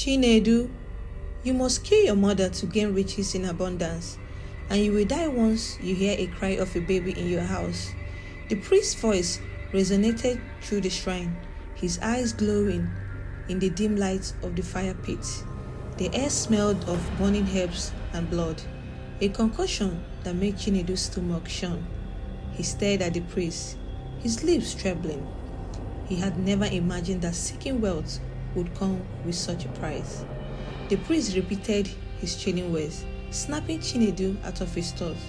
Chinedu, you must kill your mother to gain riches in abundance, and you will die once you hear a cry of a baby in your house. The priest's voice resonated through the shrine, his eyes glowing in the dim light of the fire pit. The air smelled of burning herbs and blood, a concoction that made Chinedu's stomach churn. He stared at the priest, his lips trembling. He had never imagined that seeking wealth would come with such a price. The priest repeated his chilling words, snapping Chinedu out of his thoughts.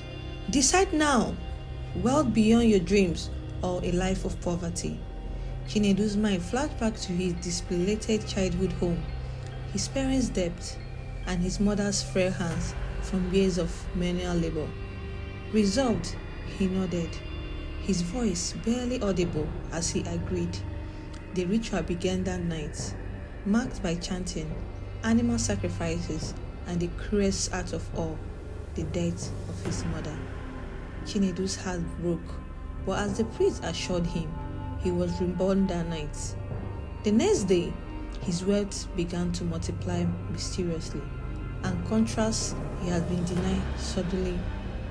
Decide now! Wealth beyond your dreams or a life of poverty. Chinedu's mind flashed back to his dilapidated childhood home, his parents' debt, and his mother's frail hands from years of manual labor. Resolved, he nodded, his voice barely audible as he agreed. The ritual began that night, marked by chanting, animal sacrifices, and the cruelest act of all, the death of his mother. Chinedu's heart broke, but as the priest assured him, he was reborn that night. The next day, his wealth began to multiply mysteriously, and contrasts he had been denied suddenly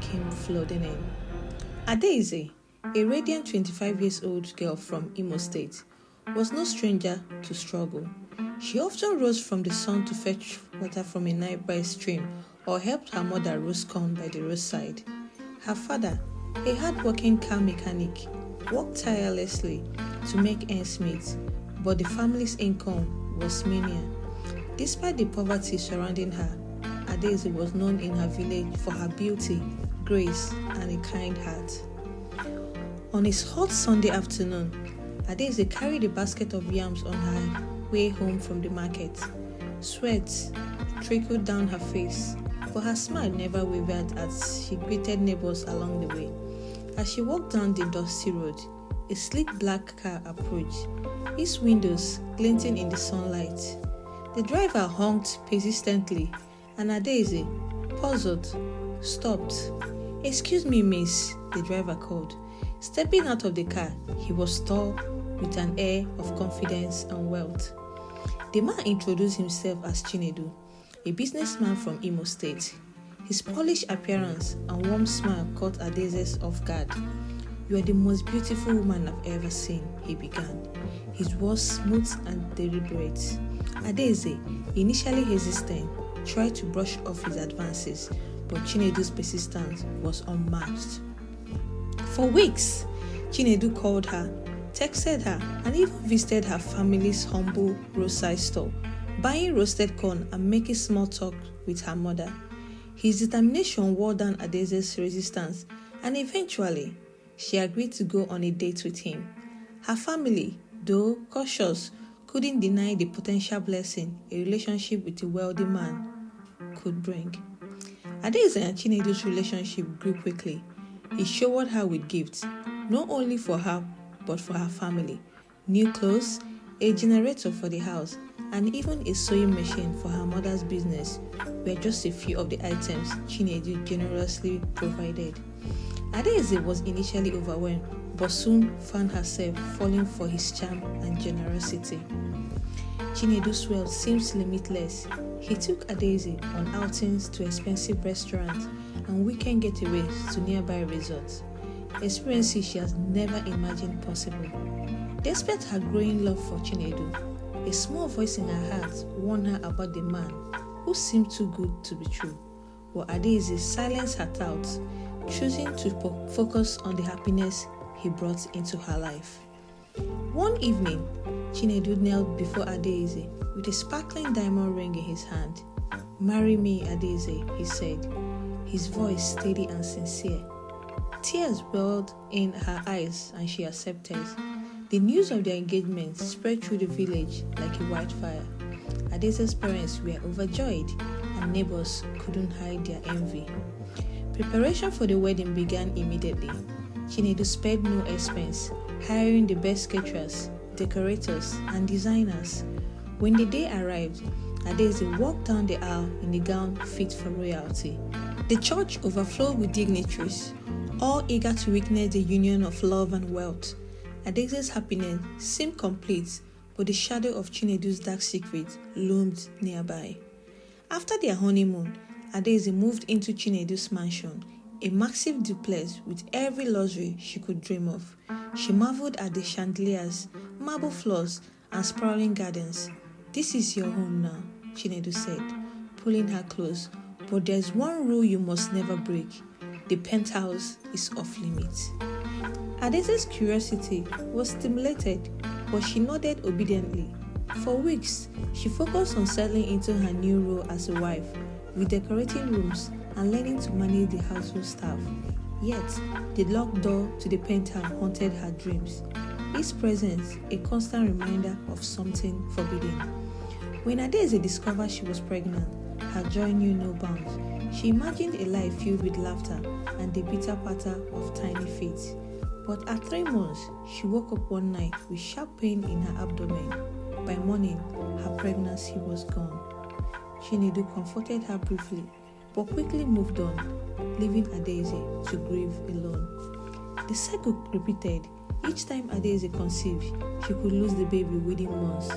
came flooding in. Adaeze, a radiant 25-year-old girl from Imo State, was no stranger to struggle. She often rose from the sun to fetch water from a nearby stream or helped her mother roast corn by the roadside. Her father, a hard-working car mechanic, worked tirelessly to make ends meet, but the family's income was meager. Despite the poverty surrounding her, Adaeze was known in her village for her beauty, grace, and a kind heart. On his hot Sunday afternoon, Adaeze carried a basket of yams on her way home from the market. Sweat trickled down her face, but her smile never wavered as she greeted neighbors along the way. As she walked down the dusty road, a sleek black car approached, its windows glinting in the sunlight. The driver honked persistently, and Adaeze, puzzled, stopped. "Excuse me, miss," the driver called. Stepping out of the car, he was tall, with an air of confidence and wealth. The man introduced himself as Chinedu, a businessman from Imo State. His polished appearance and warm smile caught Adaeze off guard. "You are the most beautiful woman I've ever seen," he began, his words smooth and deliberate. Adaeze, initially hesitant, tried to brush off his advances, but Chinedu's persistence was unmatched. For weeks, Chinedu called her, texted her, and even visited her family's humble roadside store, buying roasted corn and making small talk with her mother. His determination wore down Adaeze's resistance, and eventually, she agreed to go on a date with him. Her family, though cautious, couldn't deny the potential blessing a relationship with a wealthy man could bring. Adaeze and Chinedu's relationship grew quickly. He showered her with gifts, not only for her but for her family. New clothes, a generator for the house, and even a sewing machine for her mother's business were just a few of the items Chinedu generously provided. Adaeze was initially overwhelmed, but soon found herself falling for his charm and generosity. Chinedu's wealth seemed limitless. He took Adaeze on outings to expensive restaurants and weekend getaways to nearby resorts, experiences she has never imagined possible. Despite her growing love for Chinedu, a small voice in her heart warned her about the man who seemed too good to be true. But Adaeze silenced her doubts, choosing to focus on the happiness he brought into her life. One evening, Chinedu knelt before Adaeze with a sparkling diamond ring in his hand. "Marry me, Adaeze," he said, his voice steady and sincere. Tears welled in her eyes and she accepted. The news of their engagement spread through the village like a wildfire. Adaeze's parents were overjoyed and neighbors couldn't hide their envy. Preparation for the wedding began immediately. Chinedu spared no expense, hiring the best caterers, decorators, and designers. When the day arrived, Adaeze walked down the aisle in a gown fit for royalty. The church overflowed with dignitaries, all eager to witness the union of love and wealth. Adaeze's happiness seemed complete, but the shadow of Chinedu's dark secret loomed nearby. After their honeymoon, Adaeze moved into Chinedu's mansion, a massive duplex with every luxury she could dream of. She marveled at the chandeliers, marble floors, and sprawling gardens. "This is your home now," Chinedu said, pulling her close. "But there's one rule you must never break. The penthouse is off limits." Adaeze's curiosity was stimulated, but she nodded obediently. For weeks, she focused on settling into her new role as a wife, redecorating rooms and learning to manage the household staff. Yet, the locked door to the penthouse haunted her dreams, its presence a constant reminder of something forbidden. When Adaeze discovered she was pregnant, her joy knew no bounds. She imagined a life filled with laughter and the bitter patter of tiny feet. But at 3 months, she woke up one night with sharp pain in her abdomen. By morning, her pregnancy was gone. Chinedu comforted her briefly, but quickly moved on, leaving Adaeze to grieve alone. The cycle repeated. Each time Adaeze conceived, she could lose the baby within months.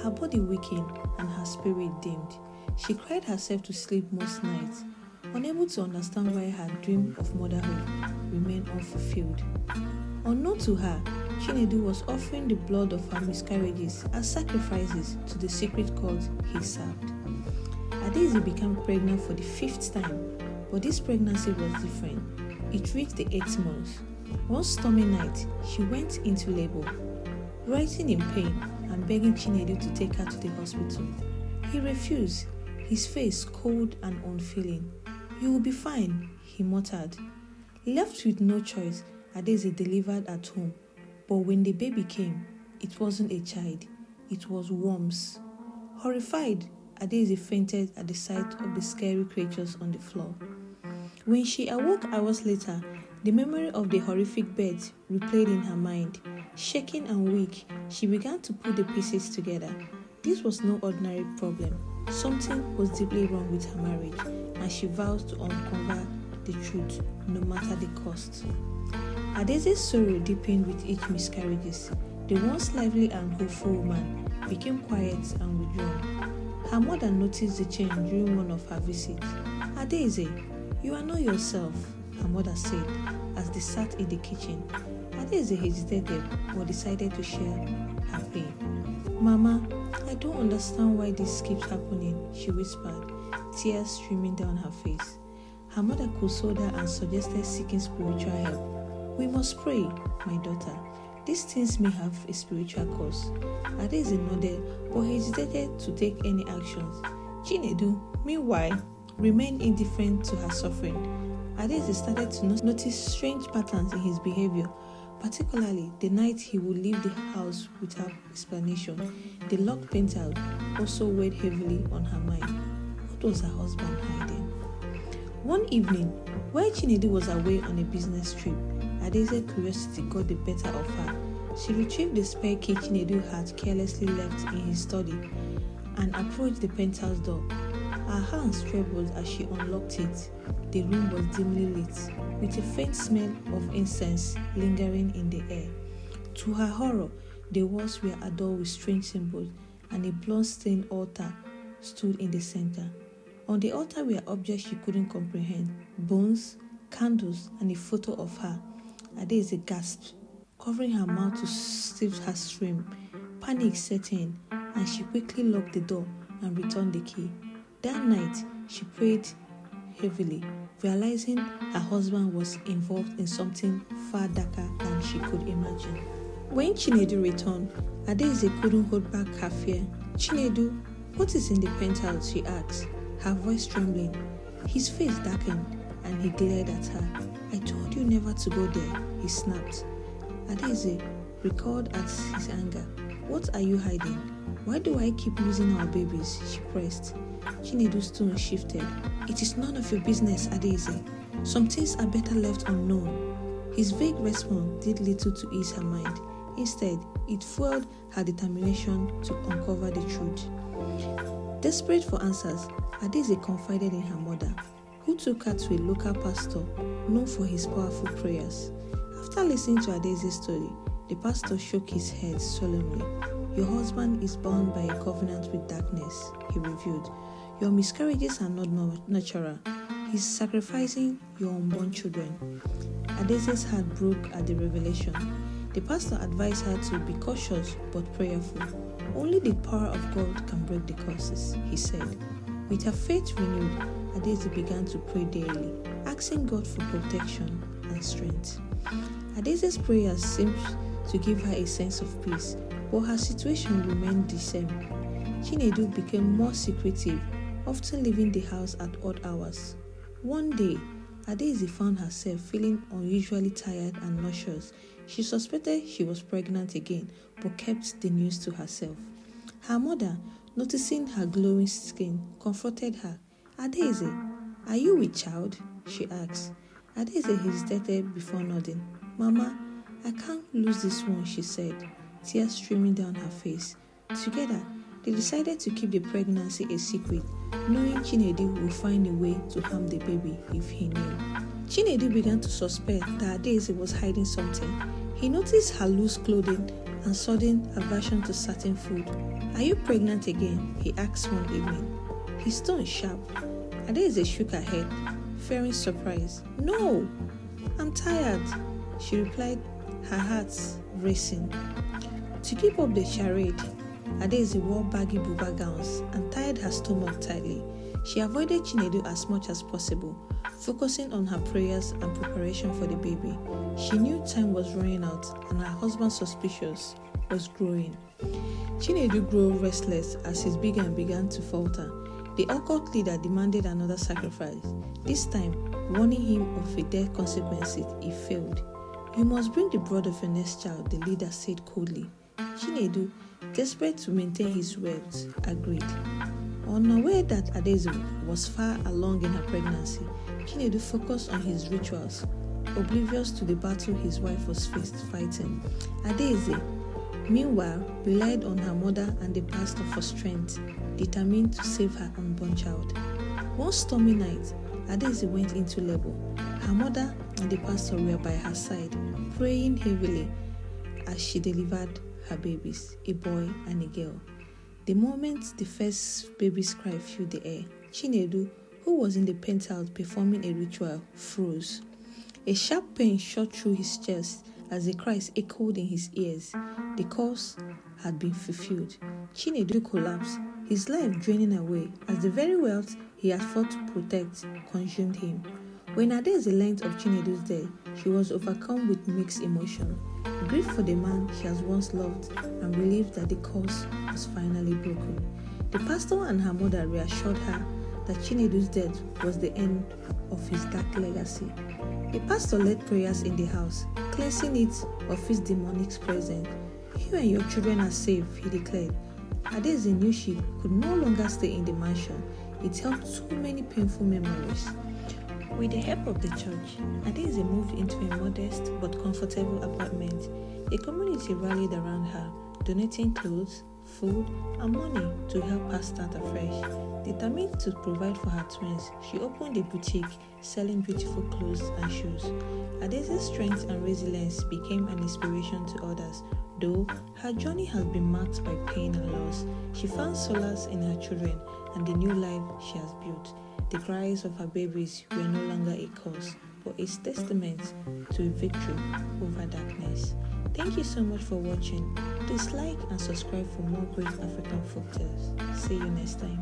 Her body weakened and her spirit dimmed. She cried herself to sleep most nights, unable to understand why her dream of motherhood remained unfulfilled. Unknown to her, Chinedu was offering the blood of her miscarriages as sacrifices to the secret cult he served. Adaeze became pregnant for the 5th time, but this pregnancy was different. It reached the 8th month. One stormy night, she went into labor, writhing in pain and begging Chinedu to take her to the hospital. He refused, his face cold and unfeeling. "You will be fine," he muttered. Left with no choice, Adaeze delivered at home. But when the baby came, it wasn't a child, it was worms. Horrified, Adaeze fainted at the sight of the scary creatures on the floor. When she awoke hours later, the memory of the horrific birds replayed in her mind. Shaking and weak, she began to put the pieces together. This was no ordinary problem. Something was deeply wrong with her marriage, and she vowed to uncover the truth, no matter the cost. Adaeze's sorrow deepened with each miscarriages. The once lively and hopeful woman became quiet and withdrawn. Her mother noticed the change during one of her visits. "Adaeze, you are not yourself," her mother said as they sat in the kitchen. Adaeze hesitated but decided to share her pain. "Mama, I don't understand why this keeps happening," she whispered, tears streaming down her face. Her mother consoled her and suggested seeking spiritual help. "We must pray, my daughter. These things may have a spiritual cause." Adaeze nodded but hesitated to take any actions. Chinedu, meanwhile, remained indifferent to her suffering. Adaeze started to notice strange patterns in his behavior, particularly the night he would leave the house without explanation. The locked penthouse also weighed heavily on her mind. What was her husband hiding? One evening, while Chinedu was away on a business trip, Adaeze's curiosity got the better of her. She retrieved the spare key Chinedu had carelessly left in his study and approached the penthouse door. Her hands trembled as she unlocked it. The room was dimly lit, with a faint smell of incense lingering in the air. To her horror, the walls were adorned with strange symbols, and a blood-stained altar stood in the center. On the altar were objects she couldn't comprehend: bones, candles, and a photo of her. Adaeze gasped, covering her mouth to still her scream. Panic set in, and she quickly locked the door and returned the key. That night, she prayed heavily, realizing her husband was involved in something far darker than she could imagine. When Chinedu returned, Adaeze couldn't hold back her fear. "Chinedu, what is in the penthouse?" she asked, her voice trembling. His face darkened, and he glared at her. "I told you never to go there," he snapped. Adaeze recoiled at his anger. "What are you hiding? Why do I keep losing our babies?" she pressed. Chinedu's tone shifted. "It is none of your business, Adaeze. Some things are better left unknown." His vague response did little to ease her mind. Instead, it fueled her determination to uncover the truth. Desperate for answers, Adaeze confided in her mother, who took her to a local pastor known for his powerful prayers. After listening to Adaeze's story, the pastor shook his head solemnly. Your husband is bound by a covenant with darkness, he revealed. Your miscarriages are not natural. He's sacrificing your unborn children. Adaeze's heart broke at the revelation. The pastor advised her to be cautious but prayerful. Only the power of God can break the curses, he said. With her faith renewed, Adaeze began to pray daily, asking God for protection and strength. Adaeze's prayers seemed to give her a sense of peace, but her situation remained the same. Chinedu became more secretive, often leaving the house at odd hours. One day, Adaeze found herself feeling unusually tired and nauseous. She suspected she was pregnant again, but kept the news to herself. Her mother, noticing her glowing skin, confronted her. "Adaeze, are you with child?" she asked. Adaeze hesitated before nodding. "Mama, I can't lose this one," she said, tears streaming down her face. Together, they decided to keep the pregnancy a secret, knowing Chinedu would find a way to harm the baby if he knew. Chinedu began to suspect that Adaeze was hiding something. He noticed her loose clothing and sudden aversion to certain food. "Are you pregnant again?" he asked one evening. His tone sharp. Adaeze shook her head, fearing surprise. "No, I'm tired," she replied, her heart racing. To keep up the charade, Adaeze wore baggy buba gowns and tied her stomach tightly. She avoided Chinedu as much as possible, focusing on her prayers and preparation for the baby. She knew time was running out and her husband's suspicious was growing. Chinedu grew restless as his began to falter. The occult leader demanded another sacrifice, this time warning him of a death consequence if he failed. "You must bring the blood of your next child," the leader said coldly. Chinedu, desperate to maintain his wealth, agreed. Unaware that Adaeze was far along in her pregnancy, Chinedu focused on his rituals, oblivious to the battle his wife was fighting. Adaeze, meanwhile, relied on her mother and the pastor for strength, determined to save her unborn child. One stormy night, Adaeze went into labor. Her mother and the pastor were by her side, praying heavily as she delivered her babies, a boy and a girl. The moment the first baby's cry filled the air, Chinedu, who was in the penthouse performing a ritual, froze. A sharp pain shot through his chest as the cries echoed in his ears. The cause had been fulfilled. Chinedu collapsed, his life draining away as the very wealth he had fought to protect consumed him. When Adaeze learned of Chinedu's death, she was overcome with mixed emotion. Grief for the man she has once loved and relieved that the curse was finally broken. The pastor and her mother reassured her that Chinedu's death was the end of his dark legacy. The pastor led prayers in the house, cleansing it of its demonic presence. "You and your children are safe," he declared. Adaeze knew she could no longer stay in the mansion. It held too many painful memories. With the help of the church, Adaeze moved into a modest but comfortable apartment. The community rallied around her, donating clothes, food, and money to help her start afresh. Determined to provide for her twins, she opened a boutique selling beautiful clothes and shoes. Adaeze's strength and resilience became an inspiration to others. Though her journey has been marked by pain and loss, she found solace in her children and the new life she has built. The cries of her babies were no longer a curse, but a testament to a victory over darkness. Thank you so much for watching. Please like and subscribe for more great African folktales. See you next time.